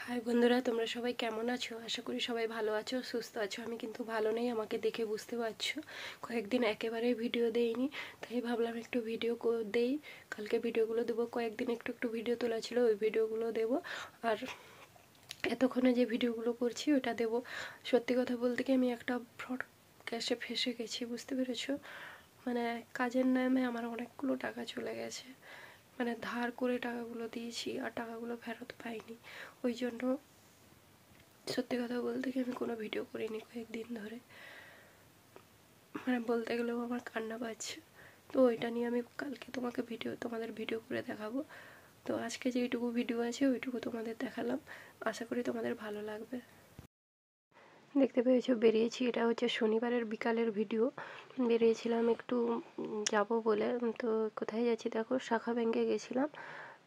High বন্ধুরা, তোমরা সবাই কেমন আছো? আশা করি সবাই ভালো আছো, সুস্থ আছো। আমি কিন্তু ভালো নেই, আমাকে দেখে বুঝতে পারছো। কয়েকদিন একেবারেই ভিডিও দেইনি, তাই ভাবলাম একটু ভিডিও দেই। কালকে ভিডিওগুলো দেবো, কয়েকদিন একটু একটু ভিডিও তোলা ছিল, ওই ভিডিওগুলো দেবো। আর এতক্ষণে যে ভিডিওগুলো করছি ওটা দেবো। সত্যি কথা বলতে কি, আমি একটা ফ্রড ক্যাশে ফেসে গেছি, বুঝতে পেরেছো? মানে কাজের নামে আমার অনেকগুলো টাকা চলে গেছে। মানে ধার করে টাকাগুলো দিয়েছি আর টাকাগুলো ফেরত পাইনি। ওই জন্য সত্যি কথা বলতে কি আমি কোনো ভিডিও করিনি কয়েকদিন ধরে। মানে বলতে গেলেও আমার কান্না পাচ্ছে। তো ওইটা নিয়ে আমি কালকে তোমাদের ভিডিও করে দেখাবো। তো আজকে যেইটুকু ভিডিও আছে ওইটুকু তোমাদের দেখালাম, আশা করি তোমাদের ভালো লাগবে। দেখতে পেয়েছো, বেরিয়েছি, এটা হচ্ছে শনিবারের বিকালের ভিডিও। বেরিয়েছিলাম একটু যাব বলে। তো কোথায় যাচ্ছি দেখো, শাখা ব্যাংকে গেছিলাম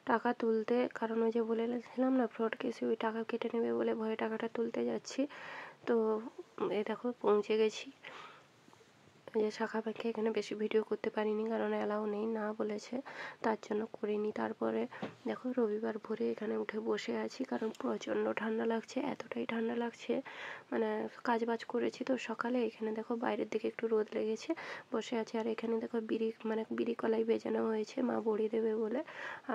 টাকা তুলতে, কারণ ওই যে বলেছিলাম না ফ্রড কেসে ওই টাকা কেটে নেবে বলে ভয়ে টাকাটা তুলতে যাচ্ছি। তো এই দেখো পৌঁছে গেছি। যে শাখা ব্যাংকে এখানে বেশি ভিডিও করতে পারিনি, কারণ অ্যালাউ নেই, না বলেছে, তার জন্য করিনি। তারপরে দেখো রবিবার ভোরে এখানে উঠে বসে আছি, কারণ প্রচণ্ড ঠান্ডা লাগছে, এতটাই ঠান্ডা লাগছে। মানে কাজ বাজ করেছি তো সকালে, এখানে দেখো বাইরের দিকে একটু রোদ লেগেছে, বসে আছি। আর এখানে দেখো বিড়ি কলাই বেজানো হয়েছে, মা বড়ি দেবে বলে।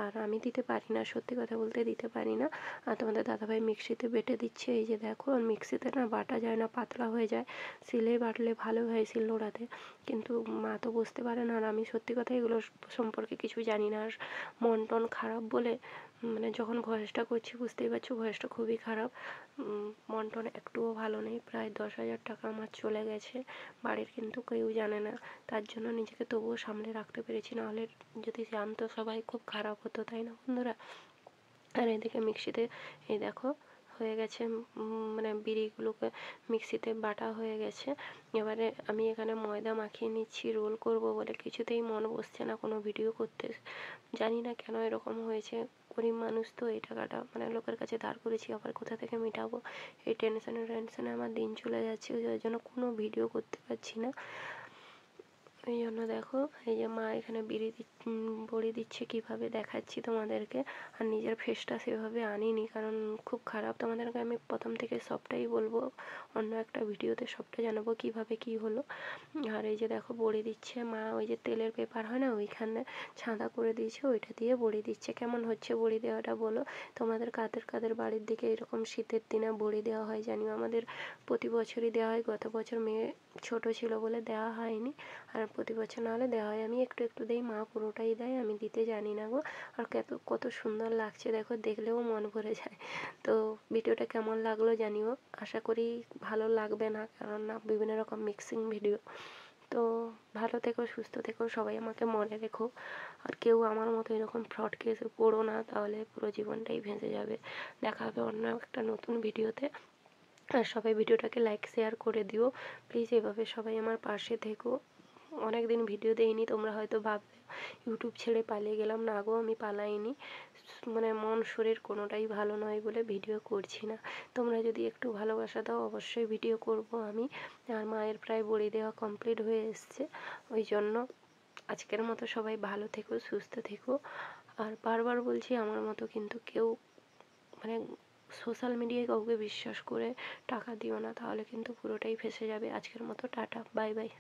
আর আমি দিতে পারি না, সত্যি কথা বলতে দিতে পারি না। আর তোমাদের দাদাভাই মিক্সিতে বেটে দিচ্ছে, এই যে দেখো। আর মিক্সিতে না বাটা যায় না, পাতলা হয়ে যায়। শিলে বাটলে ভালো হয়, শিলনোড়াতে। কিন্তু মা তো বুঝতে পারে না, আর আমি সত্যি কথা এগুলো সম্পর্কে কিছু জানি না। আর মন টন খারাপ বলে, মানে যখন ভয়েসটা করছি বুঝতেই পারছো ভয়েসটা খুবই খারাপ। মন টন একটুও ভালো নেই। প্রায় 10,000 টাকা আমার চলে গেছে, বাড়ির কিন্তু কেউ জানে না। তার জন্য নিজেকে তবুও সামলে রাখতে পেরেছি, নাহলে যদি জানতো সবাই খুব খারাপ হতো, তাই না বন্ধুরা? আর এদিকে মিক্সিতে এই দেখো হয়ে গেছে, মানে বিড়িগুলোকে মিক্সিতে বাটা হয়ে গেছে। এবারে আমি এখানে ময়দা মাখিয়ে নিচ্ছি রোল করব বলে। কিছুতেই মন বসছে না কোনো ভিডিও করতে, জানি না কেন এরকম হয়েছে। গরিব মানুষ তো, এই টাকাটা মানে লোকের কাছে ধার করেছি, আবার কোথা থেকে মেটাবো, এই টেনশনে আমার দিন চলে যাচ্ছে। ওই জন্য কোনো ভিডিও করতে পারছি না। এই জন্য দেখো এই যে মা এখানে বড়ি দিচ্ছে, কীভাবে দেখাচ্ছি তোমাদেরকে। আর নিজের ফেসটা সেভাবে আনিনি, কারণ খুব খারাপ। তোমাদেরকে আমি প্রথম থেকে সবটাই বলবো, অন্য একটা ভিডিওতে সবটা জানাবো কীভাবে কী হলো। আর এই যে দেখো বড়ি দিচ্ছে মা, ওই যে তেলের পেপার হয় না, ওইখানে ছাঁদা করে দিয়েছে, ওইটা দিয়ে বড়ি দিচ্ছে। কেমন হচ্ছে বড়ি দেওয়াটা বলো? তোমাদের কাদের কাদের বাড়ির দিকে এরকম শীতের দিনে বড়ি দেওয়া হয় জানিও। আমাদের প্রতি বছরই দেওয়া হয়, গত বছর মেয়ে ছোট ছিল বলে দেওয়া হয়নি। আর প্রতি বছর না হলে দেওয়া হয়, আমি একটু একটু দিই, মা পুরোটাই দেয়, আমি দিতে জানি না গো। আর কত সুন্দর লাগছে দেখো, দেখলেও মন ভরে যায়। তো ভিডিওটা কেমন লাগলো জানিও, আশা করি ভালো লাগবে না, কারণ না বিভিন্ন রকম মিক্সিং ভিডিও। তো ভালো থেকো, সুস্থ থেকো, সবাই আমাকে মনে রেখো। আর কেউ আমার মতো এরকম ফ্রড কেসে পড়ো না, তাহলে পুরো জীবনটাই ভেসে যাবে। দেখা হবে অন্য একটা নতুন ভিডিওতে। আর সবাই ভিডিওটাকে লাইক শেয়ার করে দিও প্লিজ। এভাবে সবাই আমার পাশে থেকো। অনেক দিন ভিডিও দেইনি, তোমরা হয়তো ভাববে ইউটিউব ছেড়ে পালিয়ে গেলাম। না গো, আমি পালাইনি, মানে মন শরীর কোনোটাই ভালো নয় বলে ভিডিও করছি না। তোমরা যদি একটু ভালোবাসা দাও অবশ্যই ভিডিও করব আমি। আর মায়ের প্রায় বড়ি দেওয়া কমপ্লিট হয়ে এসছে, ওই জন্য আজকের মতো সবাই ভালো থেকো, সুস্থ থেকো। আর বারবার বলছি, আমার মতো কিন্তু কেউ মানে সোশ্যাল মিডিয়ায় কাউকে বিশ্বাস করে টাকা দিও না, তাহলে কিন্তু পুরোটাই ফেসে যাবে। আজকের মতো টাটা, বাই বাই।